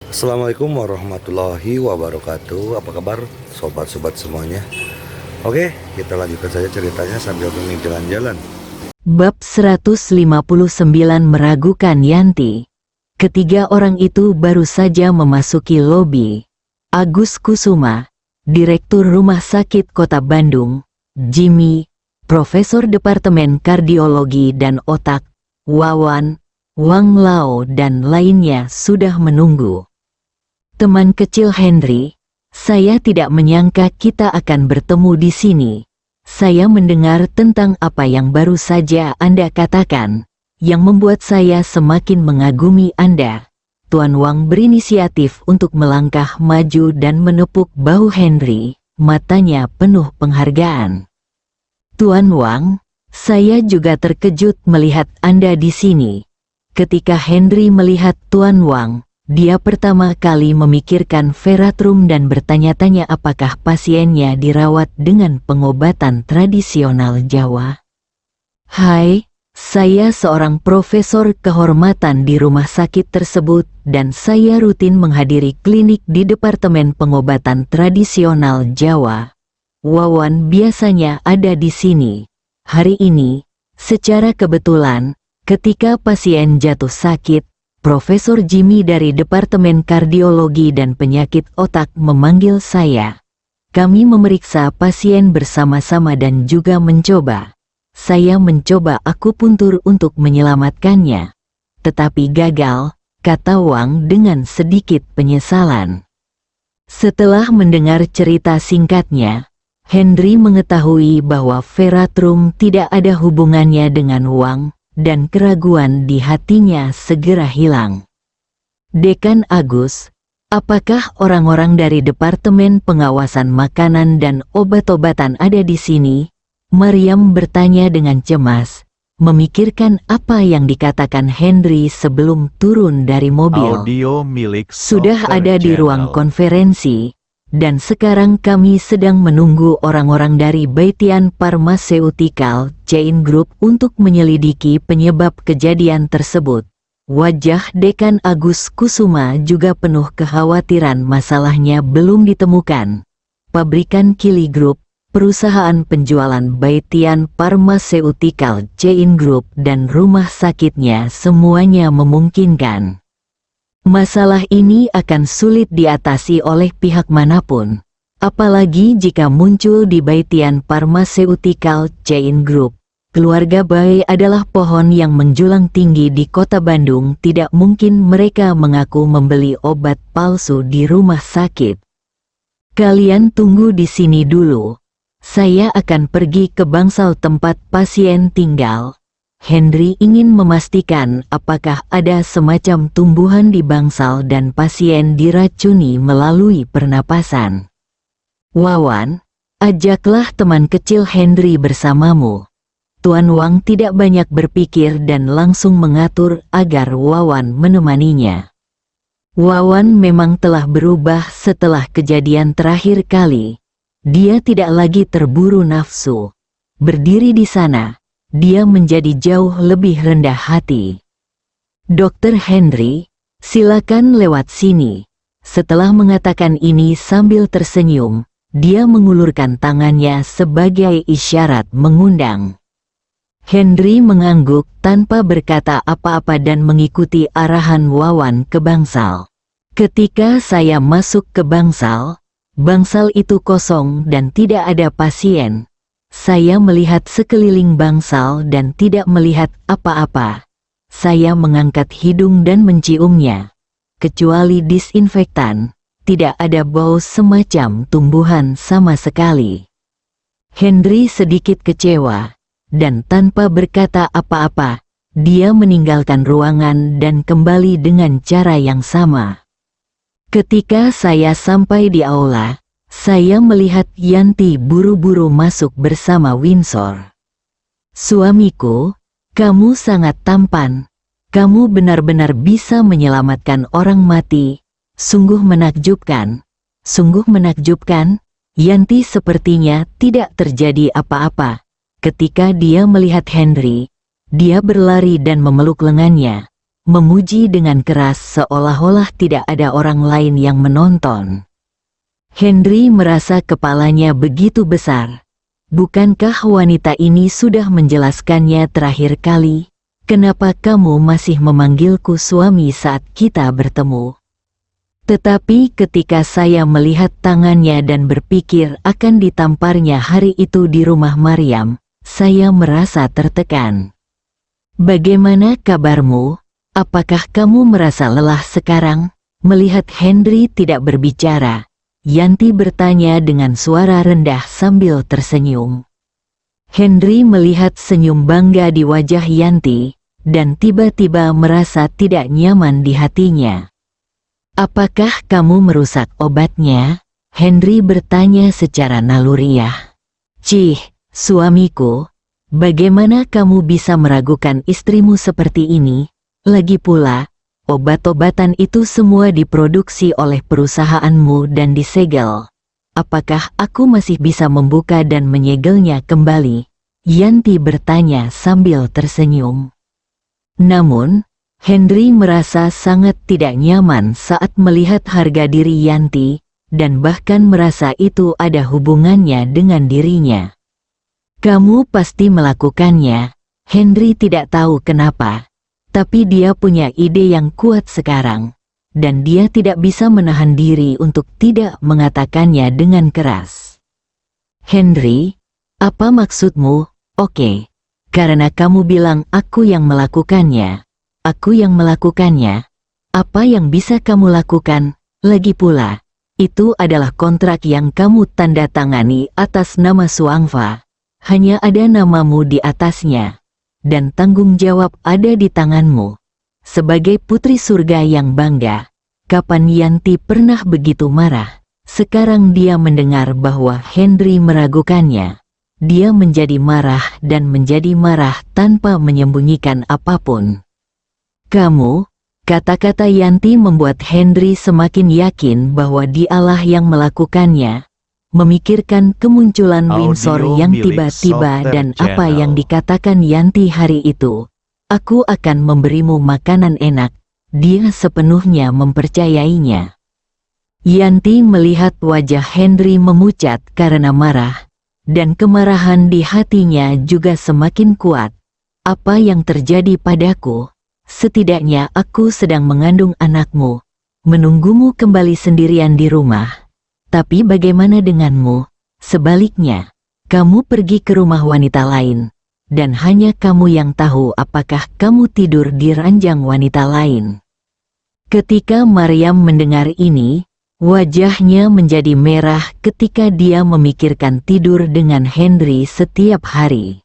Assalamualaikum warahmatullahi wabarakatuh. Apa kabar sobat-sobat semuanya? Oke, kita lanjutkan saja ceritanya sambil mengikuti jalan-jalan. Bab 159 meragukan Yanti. Ketiga orang itu baru saja memasuki lobi. Agus Kusuma, Direktur Rumah Sakit Kota Bandung, Jimmy, Profesor Departemen Kardiologi dan Otak, Wawan, Wang Lao dan lainnya sudah menunggu. Teman kecil Henry, saya tidak menyangka kita akan bertemu di sini. Saya mendengar tentang apa yang baru saja Anda katakan, yang membuat saya semakin mengagumi Anda. Tuan Wang berinisiatif untuk melangkah maju dan menepuk bahu Henry, matanya penuh penghargaan. Tuan Wang, saya juga terkejut melihat Anda di sini. Ketika Henry melihat Tuan Wang, dia pertama kali memikirkan veratrum dan bertanya-tanya apakah pasiennya dirawat dengan pengobatan tradisional Jawa. Hai, saya seorang profesor kehormatan di rumah sakit tersebut dan saya rutin menghadiri klinik di Departemen Pengobatan Tradisional Jawa. Wawan biasanya ada di sini. Hari ini, secara kebetulan, ketika pasien jatuh sakit, Profesor Jimmy dari Departemen Kardiologi dan Penyakit Otak memanggil saya. Kami memeriksa pasien bersama-sama dan juga mencoba. Saya mencoba akupuntur untuk menyelamatkannya. Tetapi gagal, kata Wang dengan sedikit penyesalan. Setelah mendengar cerita singkatnya, Henry mengetahui bahwa veratrum tidak ada hubungannya dengan Wang, dan keraguan di hatinya segera hilang. Dekan Agus, apakah orang-orang dari Departemen Pengawasan Makanan dan Obat-obatan ada di sini? Maryam bertanya dengan cemas, memikirkan apa yang dikatakan Henry sebelum turun dari mobil. Audio milik Sudah Software ada di ruang Channel. konferensi, dan sekarang kami sedang menunggu orang-orang dari Baitian Pharmaceutical Chain Group untuk menyelidiki penyebab kejadian tersebut. Wajah Dekan Agus Kusuma juga penuh kekhawatiran masalahnya belum ditemukan. Pabrikan Kili Group, perusahaan penjualan Baitian Pharmaceutical Chain Group dan rumah sakitnya semuanya memungkinkan. Masalah ini akan sulit diatasi oleh pihak manapun, apalagi jika muncul di Baitian Pharmaceutical Chain Group. Keluarga Bai adalah pohon yang menjulang tinggi di kota Bandung. Tidak mungkin mereka mengaku membeli obat palsu di rumah sakit. Kalian tunggu di sini dulu. Saya akan pergi ke bangsal tempat pasien tinggal. Henry ingin memastikan apakah ada semacam tumbuhan di bangsal dan pasien diracuni melalui pernapasan. Wawan, ajaklah teman kecil Henry bersamamu. Tuan Wang tidak banyak berpikir dan langsung mengatur agar Wawan menemaninya. Wawan memang telah berubah setelah kejadian terakhir kali. Dia tidak lagi terburu nafsu. Berdiri di sana, dia menjadi jauh lebih rendah hati. Dokter Henry, silakan lewat sini. Setelah mengatakan ini sambil tersenyum, dia mengulurkan tangannya sebagai isyarat mengundang. Henry mengangguk tanpa berkata apa-apa dan mengikuti arahan Wawan ke bangsal. Ketika saya masuk ke bangsal, bangsal itu kosong dan tidak ada pasien. Saya melihat sekeliling bangsal dan tidak melihat apa-apa. Saya mengangkat hidung dan menciumnya. Kecuali disinfektan, tidak ada bau semacam tumbuhan sama sekali. Henry sedikit kecewa, dan tanpa berkata apa-apa, dia meninggalkan ruangan dan kembali dengan cara yang sama. Ketika saya sampai di aula, saya melihat Yanti buru-buru masuk bersama Windsor. Suamiku, kamu sangat tampan. Kamu benar-benar bisa menyelamatkan orang mati. Sungguh menakjubkan. Sungguh menakjubkan. Yanti sepertinya tidak terjadi apa-apa. Ketika dia melihat Henry, dia berlari dan memeluk lengannya. memuji dengan keras seolah-olah tidak ada orang lain yang menonton. Henry merasa kepalanya begitu besar. Bukankah wanita ini sudah menjelaskannya terakhir kali? Kenapa kamu masih memanggilku suami saat kita bertemu? Tetapi ketika saya melihat tangannya dan berpikir akan ditamparnya hari itu di rumah Maryam, saya merasa tertekan. Bagaimana kabarmu? Apakah kamu merasa lelah sekarang? Melihat Henry tidak berbicara, Yanti bertanya dengan suara rendah sambil tersenyum. Henry melihat senyum bangga di wajah Yanti, dan tiba-tiba merasa tidak nyaman di hatinya. Apakah kamu merusak obatnya? Henry bertanya secara naluriah. Cih, suamiku, bagaimana kamu bisa meragukan istrimu seperti ini? Lagi pula, obat-obatan itu semua diproduksi oleh perusahaanmu dan disegel. Apakah aku masih bisa membuka dan menyegelnya kembali? Yanti bertanya sambil tersenyum. Namun, Henry merasa sangat tidak nyaman saat melihat harga diri Yanti, dan bahkan merasa itu ada hubungannya dengan dirinya. Kamu pasti melakukannya. Henry tidak tahu kenapa, tapi dia punya ide yang kuat sekarang, dan dia tidak bisa menahan diri untuk tidak mengatakannya dengan keras. Henry, apa maksudmu? Oke, karena kamu bilang aku yang melakukannya. Aku yang melakukannya. Apa yang bisa kamu lakukan? Lagi pula, itu adalah kontrak yang kamu tanda tangani atas nama Suangfa. Hanya ada namamu di atasnya, dan tanggung jawab ada di tanganmu. Sebagai putri surga yang bangga, kapan Yanti pernah begitu marah? Sekarang dia mendengar bahwa Henry meragukannya. Dia menjadi marah dan menjadi marah tanpa menyembunyikan apapun. Kamu, kata-kata Yanti membuat Henry semakin yakin bahwa dialah yang melakukannya. Memikirkan kemunculan Windsor yang tiba-tiba dan apa yang dikatakan Yanti hari itu. Aku akan memberimu makanan enak. Dia sepenuhnya mempercayainya. Yanti melihat wajah Henry memucat karena marah, dan kemarahan di hatinya juga semakin kuat. Apa yang terjadi padaku? Setidaknya aku sedang mengandung anakmu, menunggumu kembali sendirian di rumah. Tapi bagaimana denganmu? Sebaliknya, kamu pergi ke rumah wanita lain, dan hanya kamu yang tahu apakah kamu tidur di ranjang wanita lain. Ketika Maryam mendengar ini, wajahnya menjadi merah ketika dia memikirkan tidur dengan Henry setiap hari.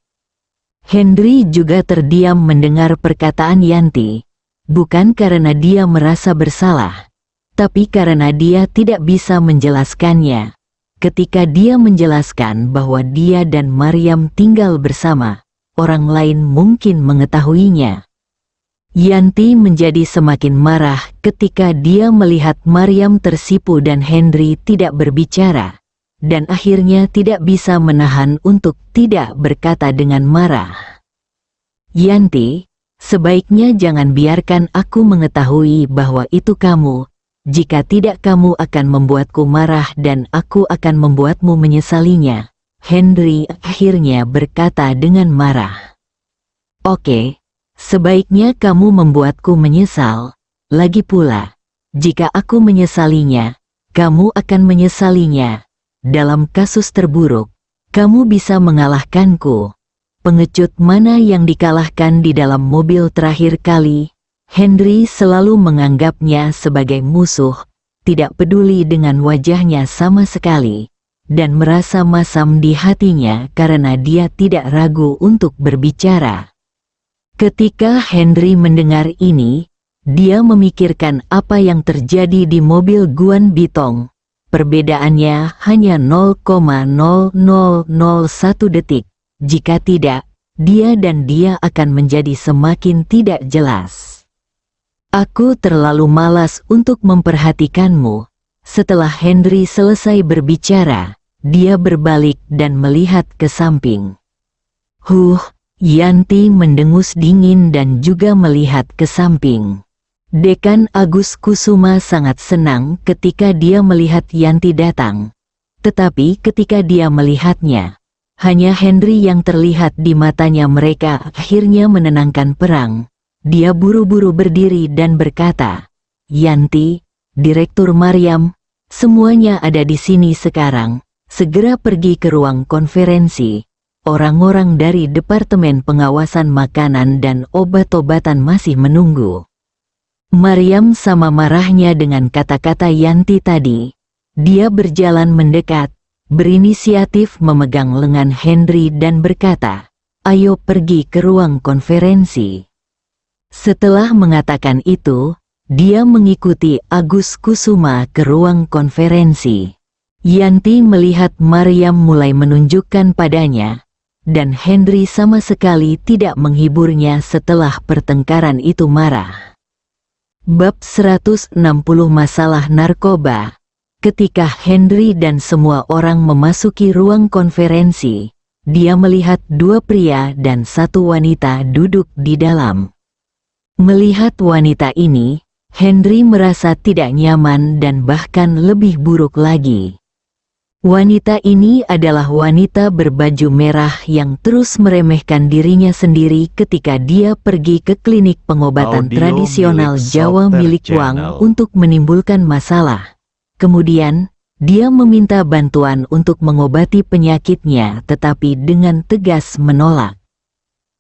Henry juga terdiam mendengar perkataan Yanti, bukan karena dia merasa bersalah, tapi karena dia tidak bisa menjelaskannya. Ketika dia menjelaskan bahwa dia dan Maryam tinggal bersama, orang lain mungkin mengetahuinya. Yanti menjadi semakin marah ketika dia melihat Maryam tersipu dan Henry tidak berbicara, dan akhirnya tidak bisa menahan untuk tidak berkata dengan marah. Yanti, sebaiknya jangan biarkan aku mengetahui bahwa itu kamu. Jika tidak kamu akan membuatku marah dan aku akan membuatmu menyesalinya. Henry akhirnya berkata dengan marah. Oke, sebaiknya kamu membuatku menyesal. Lagi pula, jika aku menyesalinya, kamu akan menyesalinya. Dalam kasus terburuk, kamu bisa mengalahkanku. Pengecut mana yang dikalahkan di dalam mobil terakhir kali? Henry selalu menganggapnya sebagai musuh, tidak peduli dengan wajahnya sama sekali, dan merasa masam di hatinya karena dia tidak ragu untuk berbicara. Ketika Henry mendengar ini, dia memikirkan apa yang terjadi di mobil Guan Bitong. Perbedaannya hanya 0,0001 detik. Jika tidak, dia dan dia akan menjadi semakin tidak jelas. Aku terlalu malas untuk memperhatikanmu. Setelah Henry selesai berbicara, dia berbalik dan melihat ke samping. Yanti mendengus dingin dan juga melihat ke samping. Dekan Agus Kusuma sangat senang ketika dia melihat Yanti datang. Tetapi ketika dia melihatnya, hanya Henry yang terlihat di matanya. Mereka akhirnya menenangkan perang. Dia buru-buru berdiri dan berkata, "Yanti, Direktur Maryam, semuanya ada di sini sekarang. Segera pergi ke ruang konferensi. Orang-orang dari Departemen Pengawasan Makanan dan Obat-obatan masih menunggu." Maryam sama marahnya dengan kata-kata Yanti tadi. Dia berjalan mendekat, berinisiatif memegang lengan Henry dan berkata, "Ayo pergi ke ruang konferensi." Setelah mengatakan itu, dia mengikuti Agus Kusuma ke ruang konferensi. Yanti melihat Maryam mulai menunjukkan padanya, dan Henry sama sekali tidak menghiburnya setelah pertengkaran itu marah. Bab 160 Masalah narkoba. Ketika Henry dan semua orang memasuki ruang konferensi, dia melihat dua pria dan satu wanita duduk di dalam. Melihat wanita ini, Henry merasa tidak nyaman dan bahkan lebih buruk lagi. Wanita ini adalah wanita berbaju merah yang terus meremehkan dirinya sendiri ketika dia pergi ke klinik pengobatan tradisional Jawa milik Wang untuk menimbulkan masalah. Kemudian, dia meminta bantuan untuk mengobati penyakitnya tetapi dengan tegas menolak.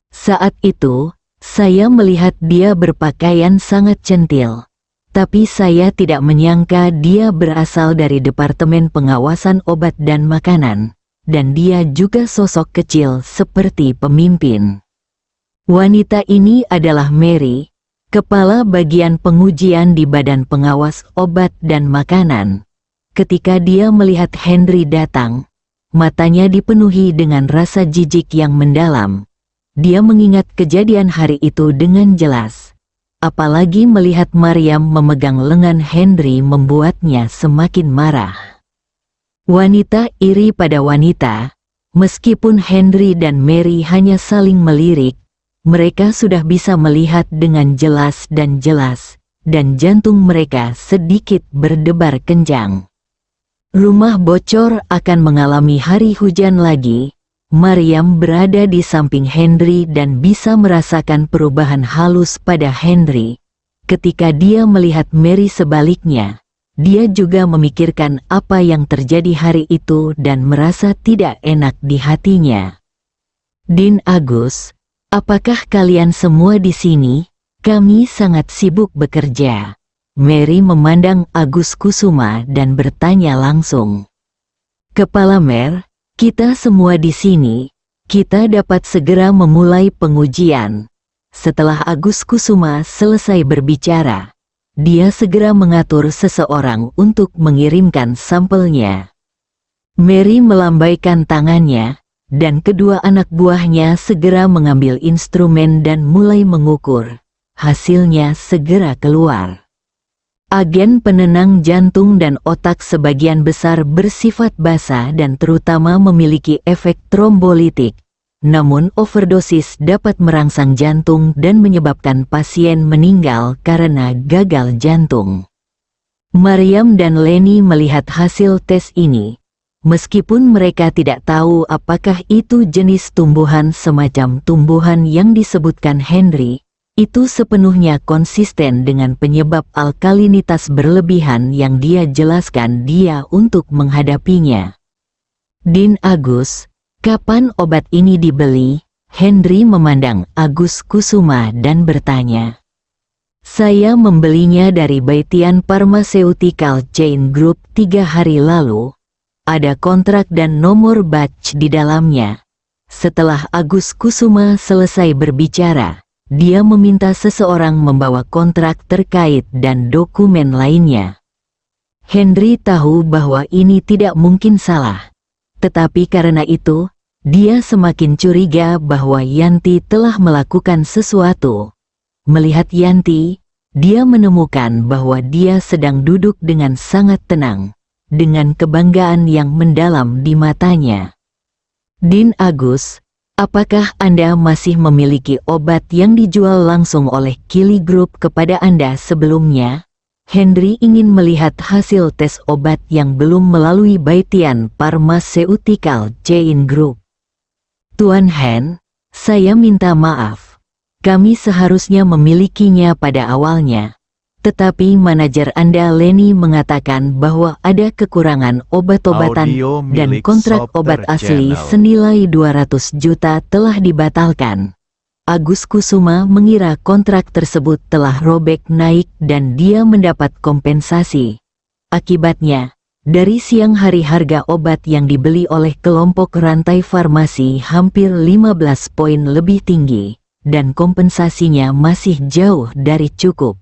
Saat itu, saya melihat dia berpakaian sangat centil. Tapi saya tidak menyangka dia berasal dari Departemen Pengawasan Obat dan Makanan, dan dia juga sosok kecil seperti pemimpin. Wanita ini adalah Mary, kepala bagian pengujian di Badan Pengawas Obat dan Makanan. Ketika dia melihat Henry datang, matanya dipenuhi dengan rasa jijik yang mendalam. Dia mengingat kejadian hari itu dengan jelas. Apalagi melihat Maryam memegang lengan Henry membuatnya semakin marah. Wanita iri pada wanita. Meskipun Henry dan Mary hanya saling melirik, mereka sudah bisa melihat dengan jelas, dan jantung mereka sedikit berdebar kencang. Rumah bocor akan mengalami hari hujan lagi. Maryam berada di samping Henry dan bisa merasakan perubahan halus pada Henry. Ketika dia melihat Mary sebaliknya, dia juga memikirkan apa yang terjadi hari itu dan merasa tidak enak di hatinya. "Din Agus, apakah kalian semua di sini? Kami sangat sibuk bekerja." Mary memandang Agus Kusuma dan bertanya langsung. "Kepala Mer, kita semua di sini. Kita dapat segera memulai pengujian." Setelah Agus Kusuma selesai berbicara, dia segera mengatur seseorang untuk mengirimkan sampelnya. Mary melambaikan tangannya, dan kedua anak buahnya segera mengambil instrumen dan mulai mengukur. Hasilnya segera keluar. Agen penenang jantung dan otak sebagian besar bersifat basa dan terutama memiliki efek trombolitik. Namun overdosis dapat merangsang jantung dan menyebabkan pasien meninggal karena gagal jantung. Maryam dan Lenny melihat hasil tes ini. Meskipun mereka tidak tahu apakah itu jenis tumbuhan semacam tumbuhan yang disebutkan Henry, itu sepenuhnya konsisten dengan penyebab alkalinitas berlebihan yang dia jelaskan dia untuk menghadapinya. "Din Agus, kapan obat ini dibeli?" Henry memandang Agus Kusuma dan bertanya. "Saya membelinya dari Baitian Pharmaceutical Chain Group 3 hari lalu. Ada kontrak dan nomor batch di dalamnya." Setelah Agus Kusuma selesai berbicara, dia meminta seseorang membawa kontrak terkait dan dokumen lainnya. Henry tahu bahwa ini tidak mungkin salah. Tetapi karena itu, dia semakin curiga bahwa Yanti telah melakukan sesuatu. Melihat Yanti, dia menemukan bahwa dia sedang duduk dengan sangat tenang, dengan kebanggaan yang mendalam di matanya. "Din Agus, Apakah Anda masih memiliki obat yang dijual langsung oleh Kili Group kepada Anda sebelumnya? Henry ingin melihat hasil tes obat yang belum melalui Baitian Pharmaceutical Chain Group. Tuan Hen, saya minta maaf. Kami seharusnya memilikinya pada awalnya. Tetapi manajer Anda Lenny mengatakan bahwa ada kekurangan obat-obatan Audio dan milik kontrak Sopter obat asli Channel. senilai 200 juta telah dibatalkan. Agus Kusuma mengira kontrak tersebut telah robek naik dan dia mendapat kompensasi. Akibatnya, dari siang hari harga obat yang dibeli oleh kelompok rantai farmasi hampir 15 poin lebih tinggi, dan kompensasinya masih jauh dari cukup.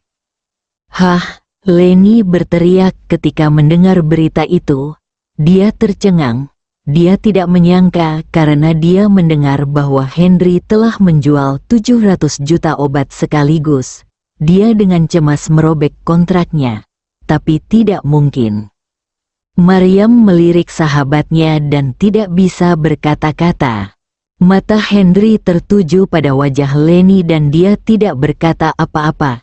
Hah, Lenny berteriak ketika mendengar berita itu. Dia tercengang. Dia tidak menyangka karena dia mendengar bahwa Henry telah menjual 700 juta obat sekaligus. Dia dengan cemas merobek kontraknya. Tapi tidak mungkin. Mariam melirik sahabatnya dan tidak bisa berkata-kata. Mata Henry tertuju pada wajah Lenny dan dia tidak berkata apa-apa.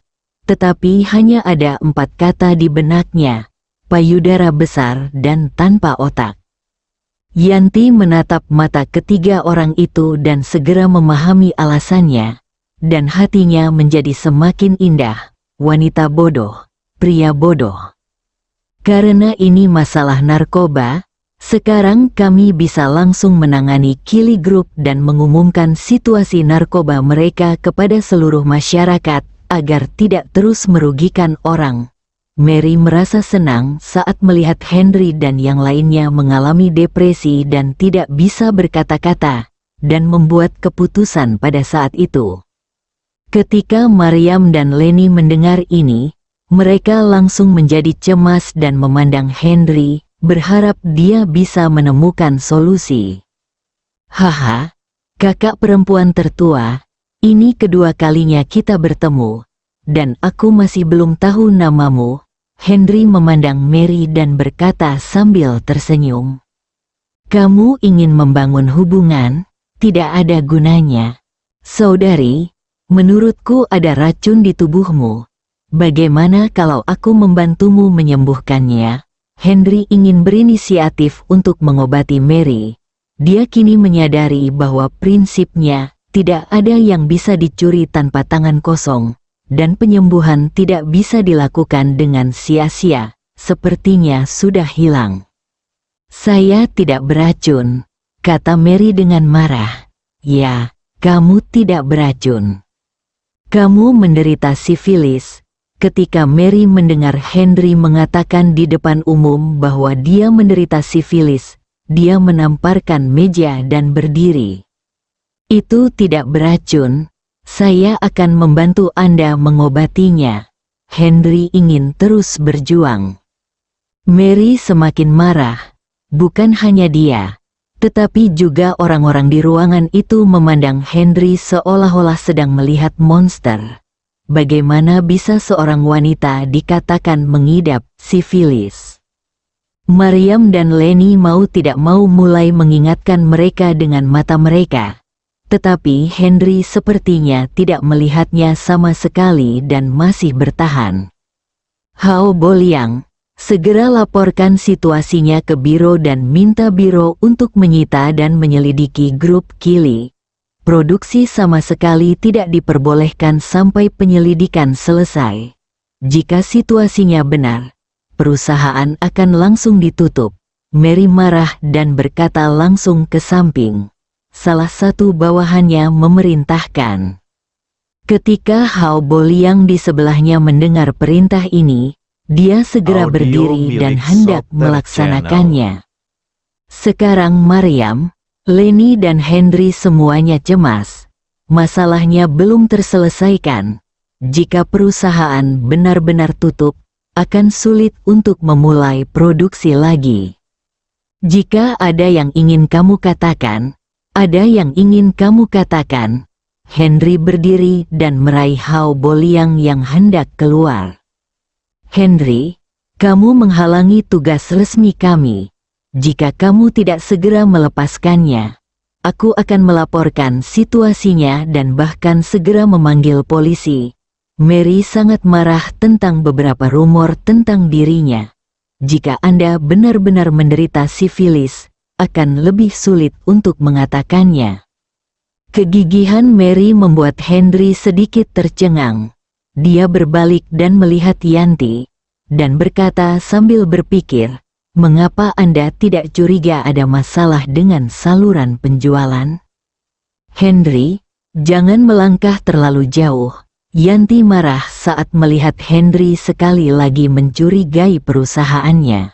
Tetapi hanya ada 4 kata di benaknya, payudara besar dan tanpa otak. Yanti menatap mata ketiga orang itu dan segera memahami alasannya, dan hatinya menjadi semakin indah. Wanita bodoh, pria bodoh. Karena ini masalah narkoba, sekarang kami bisa langsung menangani Kili Group dan mengumumkan situasi narkoba mereka kepada seluruh masyarakat, agar tidak terus merugikan orang. Mary merasa senang saat melihat Henry dan yang lainnya mengalami depresi dan tidak bisa berkata-kata, dan membuat keputusan pada saat itu. Ketika Mariam dan Lenny mendengar ini, mereka langsung menjadi cemas dan memandang Henry, berharap dia bisa menemukan solusi. Haha, kakak perempuan tertua, ini kedua kalinya kita bertemu, dan aku masih belum tahu namamu. Henry memandang Mary dan berkata sambil tersenyum. Kamu ingin membangun hubungan? Tidak ada gunanya. Saudari, menurutku ada racun di tubuhmu. Bagaimana kalau aku membantumu menyembuhkannya? Henry ingin berinisiatif untuk mengobati Mary. Dia kini menyadari bahwa prinsipnya, tidak ada yang bisa dicuri tanpa tangan kosong, dan penyembuhan tidak bisa dilakukan dengan sia-sia, sepertinya sudah hilang. Saya tidak beracun, kata Mary dengan marah. Ya, kamu tidak beracun. Kamu menderita sifilis. Ketika Mary mendengar Henry mengatakan di depan umum bahwa dia menderita sifilis, dia menamparkan meja dan berdiri. Itu tidak beracun, saya akan membantu Anda mengobatinya. Henry ingin terus berjuang. Mary semakin marah, bukan hanya dia, tetapi juga orang-orang di ruangan itu memandang Henry seolah-olah sedang melihat monster. Bagaimana bisa seorang wanita dikatakan mengidap sifilis? Mariam dan Lenny mau tidak mau mulai mengingatkan mereka dengan mata mereka. Tetapi Henry sepertinya tidak melihatnya sama sekali dan masih bertahan. Hao Boliang, segera laporkan situasinya ke biro dan minta biro untuk menyita dan menyelidiki grup Kili. Produksi sama sekali tidak diperbolehkan sampai penyelidikan selesai. Jika situasinya benar, perusahaan akan langsung ditutup. Mary marah dan berkata langsung ke samping. Salah satu bawahannya memerintahkan. Ketika Hao Boliang di sebelahnya mendengar perintah ini, dia segera Audio berdiri dan milik hendak Sopter melaksanakannya. Sekarang Mariam, Lenny dan Henry semuanya cemas. Masalahnya belum terselesaikan. Jika perusahaan benar-benar tutup, akan sulit untuk memulai produksi lagi. Jika ada yang ingin kamu katakan, ada yang ingin kamu katakan. Henry berdiri dan meraih Hao Boliang yang hendak keluar. Henry, kamu menghalangi tugas resmi kami. Jika kamu tidak segera melepaskannya, Aku akan melaporkan situasinya dan bahkan segera memanggil polisi. Mary sangat marah tentang beberapa rumor tentang dirinya. Jika Anda benar-benar menderita sifilis, akan lebih sulit untuk mengatakannya. Kegigihan Mary membuat Henry sedikit tercengang. Dia berbalik dan melihat Yanti, dan berkata sambil berpikir, "Mengapa Anda tidak curiga ada masalah dengan saluran penjualan?" "Henry, jangan melangkah terlalu jauh." Yanti marah saat melihat Henry sekali lagi mencurigai perusahaannya.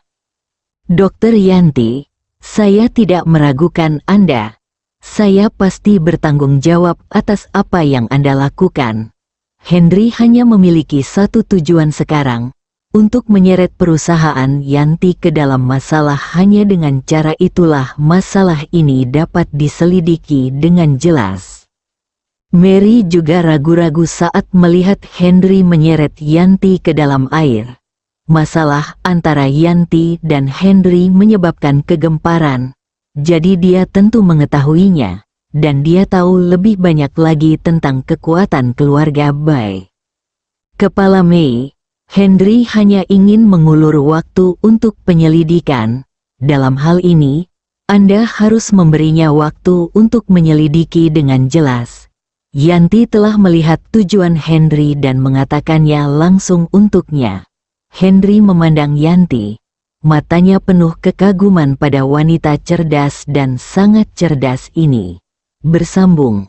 "Dokter Yanti, saya tidak meragukan Anda. Saya pasti bertanggung jawab atas apa yang Anda lakukan. Henry hanya memiliki satu tujuan sekarang, untuk menyeret perusahaan Yanti ke dalam masalah. Hanya dengan cara itulah masalah ini dapat diselidiki dengan jelas." Mary juga ragu-ragu saat melihat Henry menyeret Yanti ke dalam air. Masalah antara Yanti dan Henry menyebabkan kegemparan, jadi dia tentu mengetahuinya, dan dia tahu lebih banyak lagi tentang kekuatan keluarga Bai. Kepala Mei, Henry hanya ingin mengulur waktu untuk penyelidikan. Dalam hal ini, Anda harus memberinya waktu untuk menyelidiki dengan jelas. Yanti telah melihat tujuan Henry dan mengatakannya langsung untuknya. Henry memandang Yanti. Matanya penuh kekaguman pada wanita cerdas dan sangat cerdas ini. Bersambung.